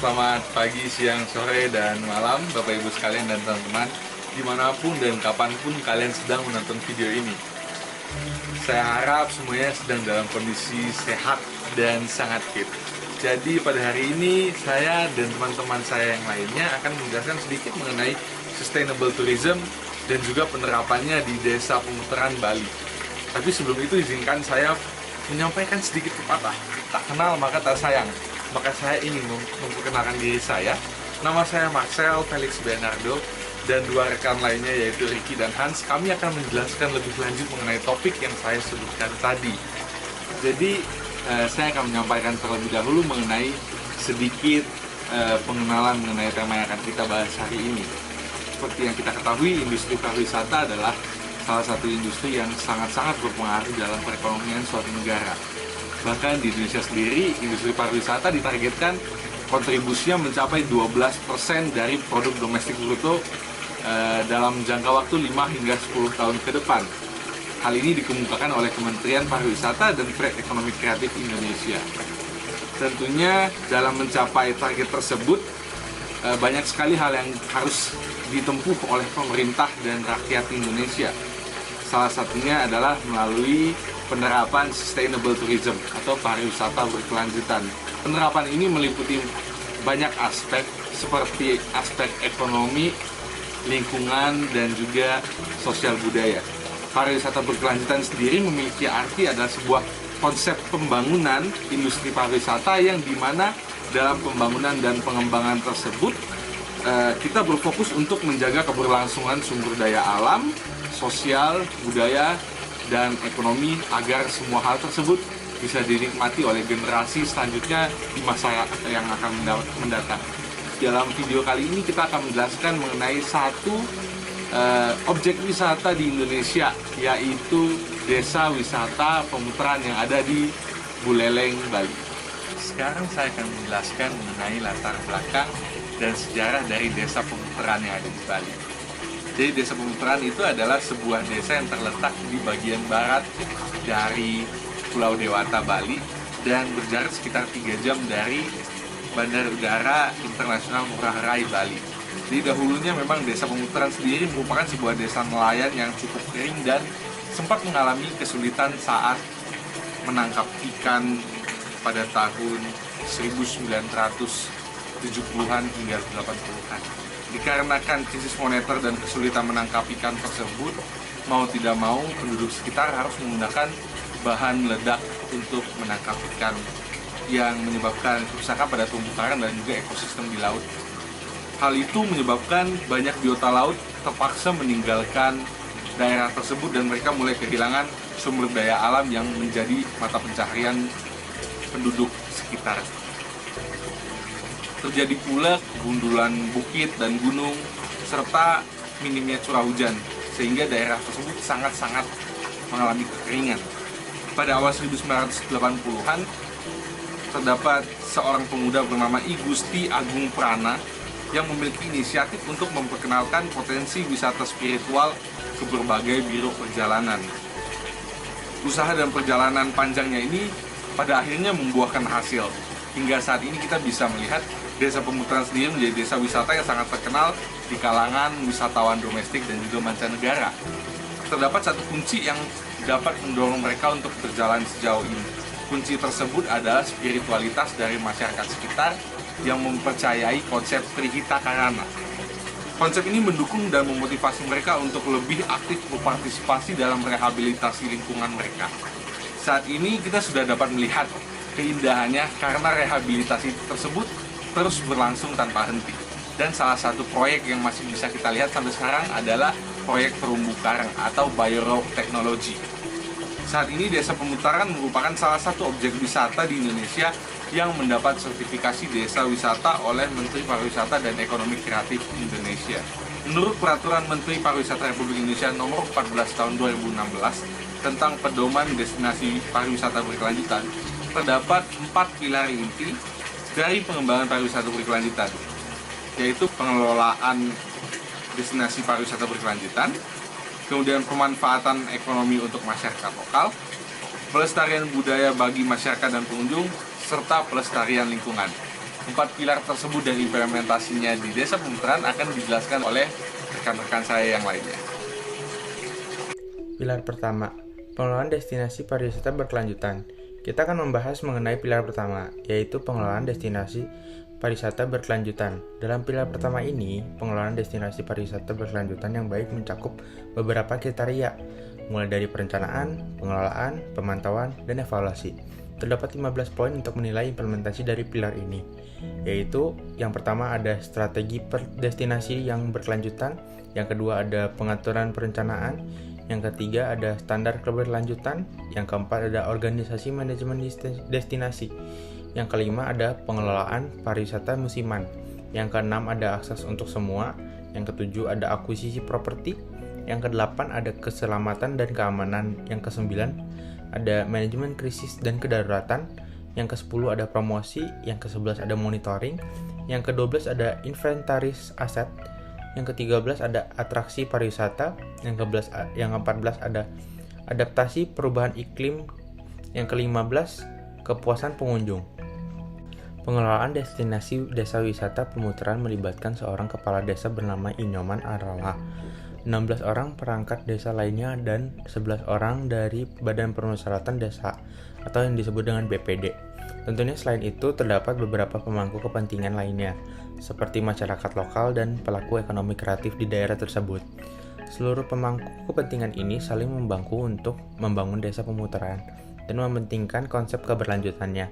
Selamat pagi, siang, sore, dan malam Bapak Ibu sekalian dan teman-teman dimanapun dan kapanpun kalian sedang menonton video ini. Saya harap semuanya sedang dalam kondisi sehat dan sangat fit. Jadi pada hari ini saya dan teman-teman saya yang lainnya akan menjelaskan sedikit mengenai sustainable tourism dan juga penerapannya di Desa Pemutaran Bali. Tapi sebelum itu izinkan saya menyampaikan sedikit pepatah, tak kenal maka tak sayang. Maka saya ingin memperkenalkan diri saya. Nama saya Marcel Felix Bernardo dan dua rekan lainnya yaitu Ricky dan Hans. Kami akan menjelaskan lebih lanjut mengenai topik yang saya sebutkan tadi. Jadi saya akan menyampaikan terlebih dahulu mengenai sedikit pengenalan mengenai tema yang akan kita bahas hari ini. Seperti yang kita ketahui, industri pariwisata adalah salah satu industri yang sangat-sangat berpengaruh dalam perekonomian suatu negara. Bahkan di Indonesia sendiri, industri pariwisata ditargetkan kontribusinya mencapai 12% dari produk domestik bruto dalam jangka waktu 5 hingga 10 tahun ke depan. Hal ini dikemukakan oleh Kementerian Pariwisata dan Ekonomi Kreatif Indonesia. Tentunya dalam mencapai target tersebut, banyak sekali hal yang harus ditempuh oleh pemerintah dan rakyat Indonesia. Salah satunya adalah melalui penerapan sustainable tourism atau pariwisata berkelanjutan. Penerapan ini meliputi banyak aspek seperti aspek ekonomi, lingkungan, dan juga sosial budaya. Pariwisata berkelanjutan sendiri memiliki arti adalah sebuah konsep pembangunan industri pariwisata yang dimana dalam pembangunan dan pengembangan tersebut kita berfokus untuk menjaga keberlangsungan sumber daya alam, sosial, budaya, dan ekonomi agar semua hal tersebut bisa dinikmati oleh generasi selanjutnya di masa yang akan mendatang. Dalam video kali ini kita akan menjelaskan mengenai satu objek wisata di Indonesia, yaitu Desa Wisata Pemutaran yang ada di Buleleng, Bali. Sekarang saya akan menjelaskan mengenai latar belakang dan sejarah dari Desa Pemutaran yang ada di Bali. Jadi Desa Pemutaran itu adalah sebuah desa yang terletak di bagian barat dari Pulau Dewata, Bali, dan berjarak sekitar 3 jam dari Bandara Udara Internasional Ngurah Rai, Bali. Jadi dahulunya memang Desa Pemutaran sendiri merupakan sebuah desa nelayan yang cukup kering dan sempat mengalami kesulitan saat menangkap ikan pada tahun 1970-an hingga 80-an. Dikarenakan krisis moneter dan kesulitan menangkap ikan tersebut, mau tidak mau penduduk sekitar harus menggunakan bahan meledak untuk menangkap ikan yang menyebabkan kerusakan pada terumbu karang dan juga ekosistem di laut. Hal itu menyebabkan banyak biota laut terpaksa meninggalkan daerah tersebut dan mereka mulai kehilangan sumber daya alam yang menjadi mata pencaharian penduduk sekitar. Terjadi pula gundulan bukit dan gunung, serta minimnya curah hujan, sehingga daerah tersebut sangat-sangat mengalami kekeringan. Pada awal 1980-an, terdapat seorang pemuda bernama I Gusti Agung Prana yang memiliki inisiatif untuk memperkenalkan potensi wisata spiritual ke berbagai biro perjalanan. Usaha dan perjalanan panjangnya ini pada akhirnya membuahkan hasil. Hingga saat ini kita bisa melihat Desa Pemutaran sendiri menjadi desa wisata yang sangat terkenal di kalangan wisatawan domestik dan juga mancanegara. Terdapat satu kunci yang dapat mendorong mereka untuk berjalan sejauh ini. Kunci tersebut adalah spiritualitas dari masyarakat sekitar yang mempercayai konsep Trihita Karana. Konsep ini mendukung dan memotivasi mereka untuk lebih aktif berpartisipasi dalam rehabilitasi lingkungan mereka. Saat ini kita sudah dapat melihat keindahannya karena rehabilitasi tersebut terus berlangsung tanpa henti. Dan salah satu proyek yang masih bisa kita lihat sampai sekarang adalah proyek terumbu karang atau Biorock Technology. Saat ini Desa Pemutaran merupakan salah satu objek wisata di Indonesia yang mendapat sertifikasi desa wisata oleh Menteri Pariwisata dan Ekonomi Kreatif Indonesia. Menurut Peraturan Menteri Pariwisata Republik Indonesia Nomor 14 Tahun 2016 tentang pedoman destinasi pariwisata berkelanjutan, terdapat 4 pilar inti dari pengembangan pariwisata berkelanjutan, yaitu pengelolaan destinasi pariwisata berkelanjutan, kemudian pemanfaatan ekonomi untuk masyarakat lokal, pelestarian budaya bagi masyarakat dan pengunjung, serta pelestarian lingkungan. 4 pilar tersebut dan implementasinya di Desa Pemutaran akan dijelaskan oleh rekan-rekan saya yang lainnya. Pilar pertama, pengelolaan destinasi pariwisata berkelanjutan. Kita akan membahas mengenai pilar pertama, yaitu pengelolaan destinasi pariwisata berkelanjutan. Dalam pilar pertama ini, pengelolaan destinasi pariwisata berkelanjutan yang baik mencakup beberapa kriteria, mulai dari perencanaan, pengelolaan, pemantauan, dan evaluasi. Terdapat 15 poin untuk menilai implementasi dari pilar ini, yaitu yang pertama ada strategi destinasi yang berkelanjutan, yang kedua ada pengaturan perencanaan, yang ketiga ada standar keberlanjutan, yang keempat ada organisasi manajemen destinasi, yang kelima ada pengelolaan pariwisata musiman, yang keenam ada akses untuk semua, yang ketujuh ada akuisisi properti, yang kedelapan ada keselamatan dan keamanan, yang kesembilan ada manajemen krisis dan kedaruratan, yang ke-10 ada promosi, yang ke-11 ada monitoring, yang ke-12 ada inventaris aset, yang ke-13 ada atraksi pariwisata, yang ke-14 ada adaptasi perubahan iklim, yang ke-15 kepuasan pengunjung. Pengelolaan destinasi desa wisata Pemutaran melibatkan seorang kepala desa bernama Inyoman Arawa, 16 orang perangkat desa lainnya, dan 11 orang dari Badan Permusyawaratan Desa atau yang disebut dengan BPD. Tentunya selain itu terdapat beberapa pemangku kepentingan lainnya, seperti masyarakat lokal dan pelaku ekonomi kreatif di daerah tersebut. Seluruh pemangku kepentingan ini saling membantu untuk membangun desa Pemutaran dan mementingkan konsep keberlanjutannya.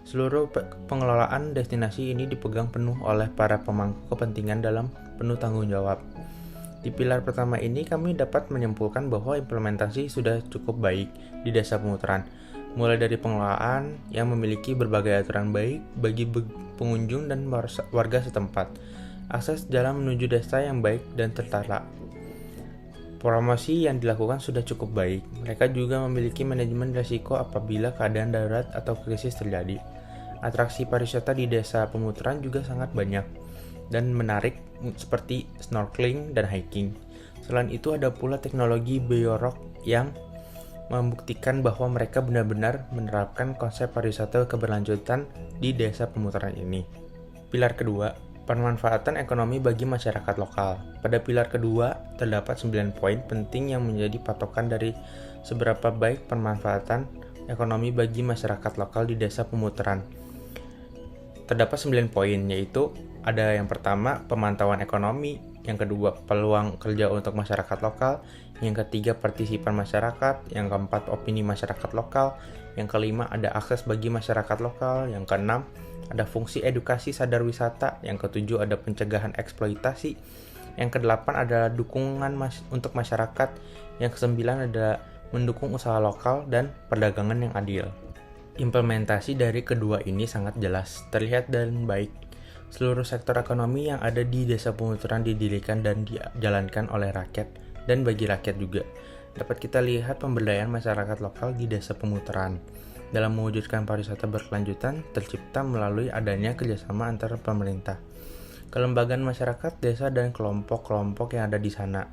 Seluruh pengelolaan destinasi ini dipegang penuh oleh para pemangku kepentingan dalam penuh tanggung jawab. Di pilar pertama ini kami dapat menyimpulkan bahwa implementasi sudah cukup baik di Desa Pemutaran, mulai dari pengelolaan yang memiliki berbagai aturan baik bagi pengunjung dan warga setempat, akses jalan menuju desa yang baik dan tertata. Promosi yang dilakukan sudah cukup baik. Mereka juga memiliki manajemen risiko apabila keadaan darurat atau krisis terjadi. Atraksi pariwisata di Desa Pemutaran juga sangat banyak dan menarik, seperti snorkeling dan hiking. Selain itu ada pula teknologi Biorok yang membuktikan bahwa mereka benar-benar menerapkan konsep pariwisata keberlanjutan di Desa Pemutaran ini. Pilar kedua, pemanfaatan ekonomi bagi masyarakat lokal. Pada pilar kedua terdapat 9 poin penting yang menjadi patokan dari seberapa baik pemanfaatan ekonomi bagi masyarakat lokal di Desa Pemutaran. Terdapat 9 poin, yaitu ada yang pertama pemantauan ekonomi, yang kedua peluang kerja untuk masyarakat lokal, yang ketiga partisipan masyarakat, yang keempat opini masyarakat lokal, yang kelima ada akses bagi masyarakat lokal, yang keenam ada fungsi edukasi sadar wisata, yang ketujuh ada pencegahan eksploitasi, yang kedelapan adalah dukungan untuk masyarakat, yang kesembilan ada mendukung usaha lokal dan perdagangan yang adil. Implementasi dari kedua ini sangat jelas, terlihat dan baik. Seluruh sektor ekonomi yang ada di Desa Pemutaran didirikan dan dijalankan oleh rakyat dan bagi rakyat juga. Dapat kita lihat pemberdayaan masyarakat lokal di Desa Pemutaran. Dalam mewujudkan pariwisata berkelanjutan tercipta melalui adanya kerjasama antara pemerintah, kelembagaan masyarakat, desa, dan kelompok-kelompok yang ada di sana.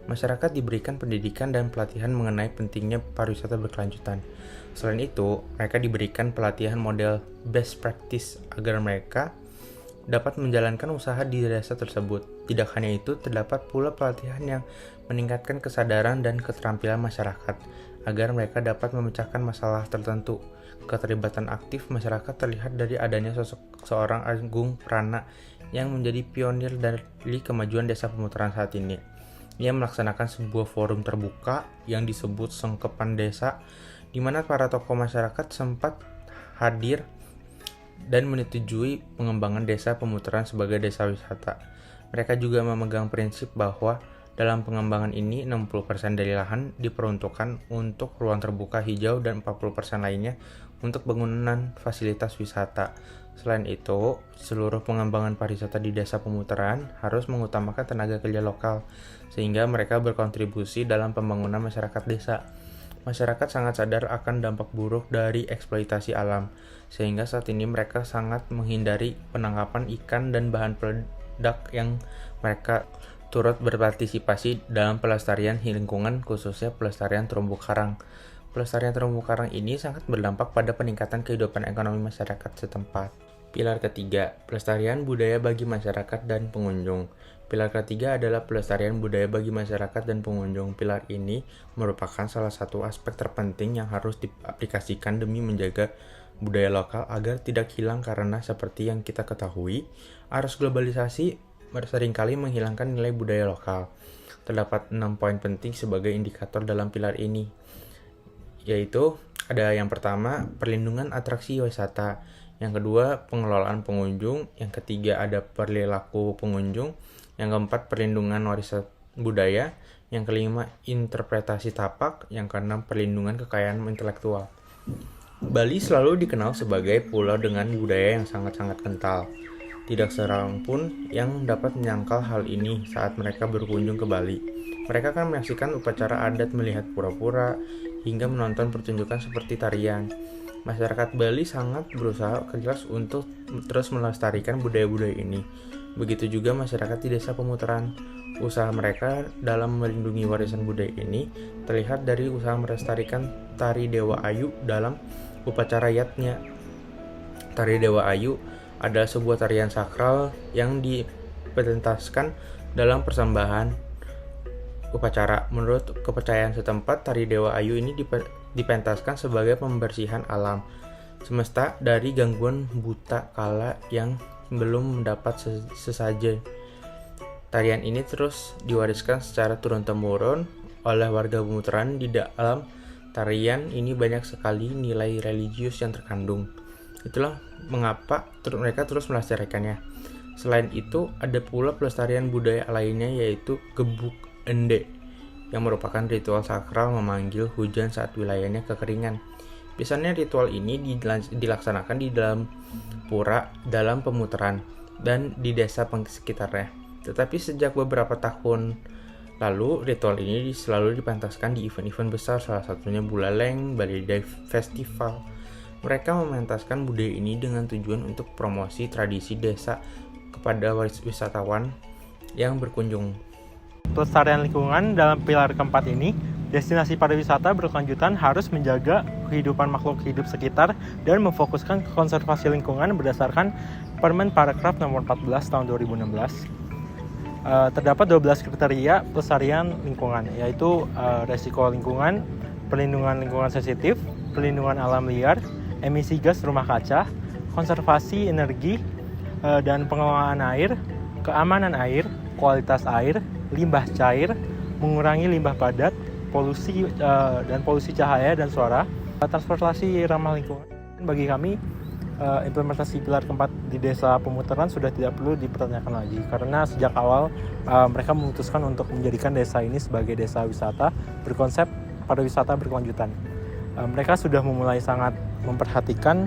Masyarakat diberikan pendidikan dan pelatihan mengenai pentingnya pariwisata berkelanjutan. Selain itu, mereka diberikan pelatihan model best practice agar mereka dapat menjalankan usaha di desa tersebut. Tidak hanya itu, terdapat pula pelatihan yang meningkatkan kesadaran dan keterampilan masyarakat agar mereka dapat memecahkan masalah tertentu. Keterlibatan aktif masyarakat terlihat dari adanya sosok seorang Agung Prana yang menjadi pionir dari kemajuan Desa Pemutaran saat ini. Ia melaksanakan sebuah forum terbuka yang disebut Sengkepan Desa, di mana para tokoh masyarakat sempat hadir dan menyetujui pengembangan Desa Pemutaran sebagai desa wisata. Mereka juga memegang prinsip bahwa dalam pengembangan ini 60% dari lahan diperuntukkan untuk ruang terbuka hijau dan 40% lainnya untuk bangunan fasilitas wisata. Selain itu, seluruh pengembangan pariwisata di Desa Pemutaran harus mengutamakan tenaga kerja lokal, sehingga mereka berkontribusi dalam pembangunan masyarakat desa. Masyarakat sangat sadar akan dampak buruk dari eksploitasi alam, sehingga saat ini mereka sangat menghindari penangkapan ikan dan bahan peledak yang mereka turut berpartisipasi dalam pelestarian lingkungan, khususnya pelestarian terumbu karang. Pelestarian terumbu karang ini sangat berdampak pada peningkatan kehidupan ekonomi masyarakat setempat. Pilar ketiga, pelestarian budaya bagi masyarakat dan pengunjung. Pilar ketiga adalah pelestarian budaya bagi masyarakat dan pengunjung. Pilar ini merupakan salah satu aspek terpenting yang harus diaplikasikan demi menjaga budaya lokal agar tidak hilang karena seperti yang kita ketahui, arus globalisasi seringkali menghilangkan nilai budaya lokal. Terdapat 6 poin penting sebagai indikator dalam pilar ini, yaitu ada yang pertama, perlindungan atraksi wisata. Yang kedua, pengelolaan pengunjung. Yang ketiga, ada perilaku pengunjung. Yang keempat, perlindungan warisan budaya. Yang kelima, interpretasi tapak. Yang keenam, perlindungan kekayaan intelektual. Bali selalu dikenal sebagai pulau dengan budaya yang sangat-sangat kental. Tidak seorang pun yang dapat menyangkal hal ini saat mereka berkunjung ke Bali. Mereka akan menyaksikan upacara adat, melihat pura-pura, hingga menonton pertunjukan seperti tarian. Masyarakat Bali sangat berusaha keras untuk terus melestarikan budaya-budaya ini. Begitu juga masyarakat di desa pemutaran. Usaha mereka dalam melindungi warisan budaya ini terlihat dari usaha melestarikan tari Dewa Ayu dalam upacara yatnya. Tari Dewa Ayu adalah sebuah tarian sakral yang dipentaskan dalam persembahan upacara. Menurut kepercayaan setempat, tari Dewa Ayu ini dipentaskan sebagai pembersihan alam semesta dari gangguan buta kala yang belum mendapat sesajen. Tarian ini terus diwariskan secara turun-temurun oleh warga pemutaran. Di dalam tarian ini banyak sekali nilai religius yang terkandung. Itulah mengapa mereka terus melestarikannya. Selain itu, ada pula pelestarian budaya lainnya, yaitu gebuk ende, yang merupakan ritual sakral memanggil hujan saat wilayahnya kekeringan. Biasanya ritual ini dilaksanakan di dalam pura, dalam pemutaran, dan di desa sekitarnya. Tetapi sejak beberapa tahun lalu, ritual ini selalu dipentaskan di event-event besar, salah satunya Buleleng, Bali Day Festival. Mereka mementaskan budaya ini dengan tujuan untuk promosi tradisi desa kepada wisatawan yang berkunjung. Pelestarian lingkungan dalam pilar keempat ini, destinasi pariwisata berkelanjutan harus menjaga kehidupan makhluk hidup sekitar dan memfokuskan konservasi lingkungan berdasarkan Permen Parekraf nomor 14 tahun 2016. Terdapat 12 kriteria pelestarian lingkungan, yaitu resiko lingkungan, perlindungan lingkungan sensitif, perlindungan alam liar, emisi gas rumah kaca, konservasi energi dan pengelolaan air, keamanan air, kualitas air, limbah cair, mengurangi limbah padat, polusi dan polusi cahaya dan suara, transportasi ramah lingkungan. Bagi kami, implementasi pilar keempat di desa pemutaran sudah tidak perlu dipertanyakan lagi, karena sejak awal mereka memutuskan untuk menjadikan desa ini sebagai desa wisata berkonsep pariwisata berkelanjutan. Mereka sudah memulai sangat memperhatikan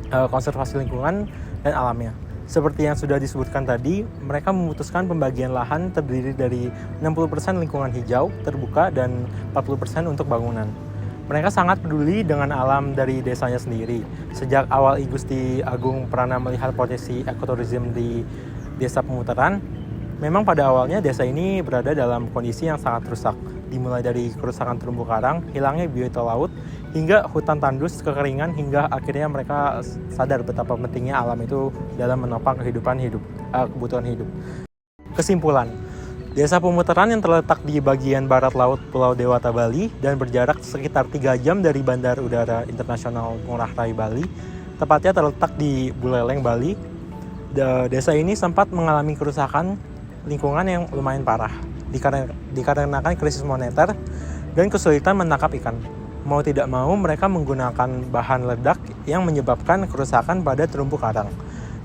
konservasi lingkungan dan alamnya. Seperti yang sudah disebutkan tadi, mereka memutuskan pembagian lahan terdiri dari 60% lingkungan hijau, terbuka, dan 40% untuk bangunan. Mereka sangat peduli dengan alam dari desanya sendiri. Sejak awal I Gusti Agung Prana melihat potensi ekoturism di desa pemutaran, memang pada awalnya desa ini berada dalam kondisi yang sangat rusak. Dimulai dari kerusakan terumbu karang, hilangnya biota laut, hingga hutan tandus, kekeringan, hingga akhirnya mereka sadar betapa pentingnya alam itu dalam menopang kebutuhan hidup. Kesimpulan, desa pemutaran yang terletak di bagian barat laut Pulau Dewata Bali dan berjarak sekitar 3 jam dari Bandar Udara Internasional Ngurah Rai Bali, tepatnya terletak di Buleleng, Bali. Desa ini sempat mengalami kerusakan lingkungan yang lumayan parah, dikarenakan krisis moneter dan kesulitan menangkap ikan. Mau tidak mau, mereka menggunakan bahan ledak yang menyebabkan kerusakan pada terumbu karang.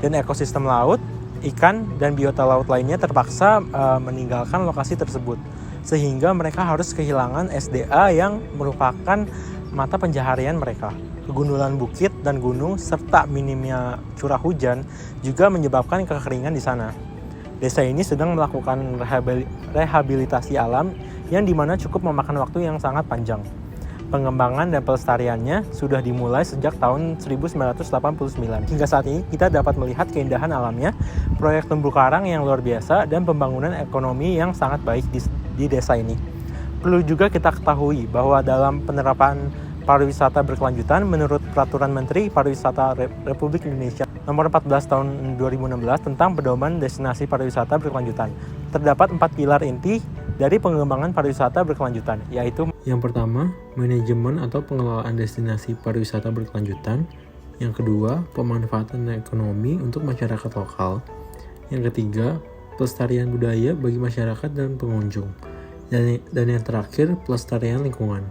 Dan ekosistem laut, ikan, dan biota laut lainnya terpaksa meninggalkan lokasi tersebut. Sehingga mereka harus kehilangan SDA yang merupakan mata pencaharian mereka. Kegundulan bukit dan gunung serta minimnya curah hujan juga menyebabkan kekeringan di sana. Desa ini sedang melakukan rehabilitasi alam yang dimana cukup memakan waktu yang sangat panjang. Pengembangan dan pelestariannya sudah dimulai sejak tahun 1989. Hingga saat ini kita dapat melihat keindahan alamnya, proyek terumbu karang yang luar biasa, dan pembangunan ekonomi yang sangat baik di desa ini. Perlu juga kita ketahui bahwa dalam penerapan pariwisata berkelanjutan menurut Peraturan Menteri Pariwisata Republik Indonesia Nomor 14 tahun 2016 tentang pedoman destinasi pariwisata berkelanjutan. Terdapat 4 pilar inti dari pengembangan pariwisata berkelanjutan, yaitu yang pertama, manajemen atau pengelolaan destinasi pariwisata berkelanjutan. Yang kedua, pemanfaatan ekonomi untuk masyarakat lokal. Yang ketiga, pelestarian budaya bagi masyarakat dan pengunjung. Dan yang terakhir, pelestarian lingkungan.